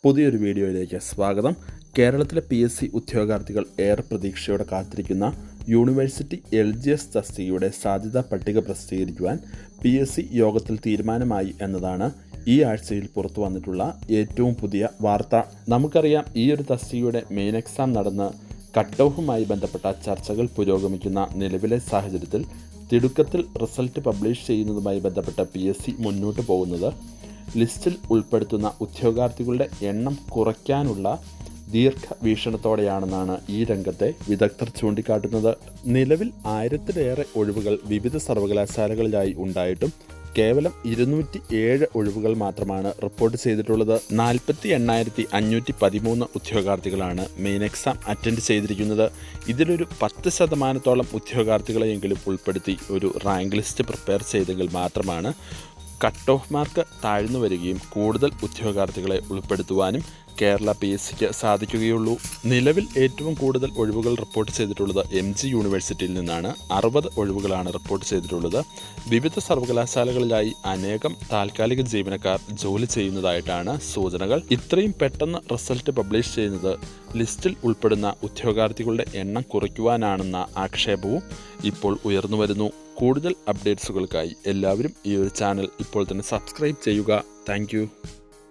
പുതിയൊരു വീഡിയോയിലേക്ക് സ്വാഗതം. കേരളത്തിലെ PSC ഉദ്യോഗാർത്ഥികൾ ഏറെ പ്രതീക്ഷയോടെ കാത്തിരിക്കുന്ന യൂണിവേഴ്സിറ്റി LGS തസ്തികയുടെ സാധ്യതാ പട്ടിക പ്രസിദ്ധീകരിക്കുവാൻ PSC യോഗത്തിൽ തീരുമാനമായി എന്നതാണ് ഈ ആഴ്ചയിൽ പുറത്തു വന്നിട്ടുള്ള ഏറ്റവും പുതിയ വാർത്ത. നമുക്കറിയാം, ഈ ഒരു തസ്തികയുടെ മെയിൻ എക്സാം നടന്ന് കട്ട് ഓഫുമായി ബന്ധപ്പെട്ട ചർച്ചകൾ പുരോഗമിക്കുന്ന നിലവിലെ സാഹചര്യത്തിൽ തിടുക്കത്തിൽ റിസൾട്ട് പബ്ലിഷ് ചെയ്യുന്നതുമായി ബന്ധപ്പെട്ട PSC മുന്നോട്ട് പോകുന്നത് ലിസ്റ്റിൽ ഉൾപ്പെടുത്തുന്ന ഉദ്യോഗാർത്ഥികളുടെ എണ്ണം കുറയ്ക്കാനുള്ള ദീർഘവീക്ഷണത്തോടെയാണെന്നാണ് ഈ രംഗത്തെ വിദഗ്ധർ ചൂണ്ടിക്കാട്ടുന്നത്. നിലവിൽ 1000-ലേറെ ഒഴിവുകൾ വിവിധ സർവകലാശാലകളിലായി ഉണ്ടായിട്ടും കേവലം 207 ഒഴിവുകൾ മാത്രമാണ് റിപ്പോർട്ട് ചെയ്തിട്ടുള്ളത്. 48,513 ഉദ്യോഗാർത്ഥികളാണ് മെയിൻ എക്സാം അറ്റൻഡ് ചെയ്തിരിക്കുന്നത്. ഇതിലൊരു 10% ഉദ്യോഗാർത്ഥികളെയെങ്കിലും ഉൾപ്പെടുത്തി ഒരു റാങ്ക് ലിസ്റ്റ് പ്രിപ്പയർ ചെയ്തെങ്കിൽ മാത്രമാണ് കട്ട് ഓഫ് മാർക്ക് താഴ്ന്നു വരികയും കൂടുതൽ ഉദ്യോഗാർത്ഥികളെ ഉൾപ്പെടുത്തുവാനും കേരള PSCക്ക് സാധിക്കുകയുള്ളൂ. നിലവിൽ ഏറ്റവും കൂടുതൽ ഒഴിവുകൾ റിപ്പോർട്ട് ചെയ്തിട്ടുള്ളത് MG യൂണിവേഴ്സിറ്റിയിൽ നിന്നാണ്. 60 ഒഴിവുകളാണ് റിപ്പോർട്ട് ചെയ്തിട്ടുള്ളത്. വിവിധ സർവകലാശാലകളിലായി അനേകം താൽക്കാലിക ജീവനക്കാർ ജോലി ചെയ്യുന്നതായിട്ടാണ് സൂചനകൾ. ഇത്രയും പെട്ടെന്ന് റിസൾട്ട് പബ്ലിഷ് ചെയ്യുന്നത് ലിസ്റ്റിൽ ഉൾപ്പെടുന്ന ഉദ്യോഗാർത്ഥികളുടെ എണ്ണം കുറയ്ക്കുവാനാണെന്ന ആക്ഷേപവും ഇപ്പോൾ ഉയർന്നു വരുന്നു. കൂടുതൽ അപ്ഡേറ്റ്സുകൾക്കായി എല്ലാവരും ഈ ഒരു ചാനൽ ഇപ്പോൾ തന്നെ സബ്സ്ക്രൈബ് ചെയ്യുക. താങ്ക്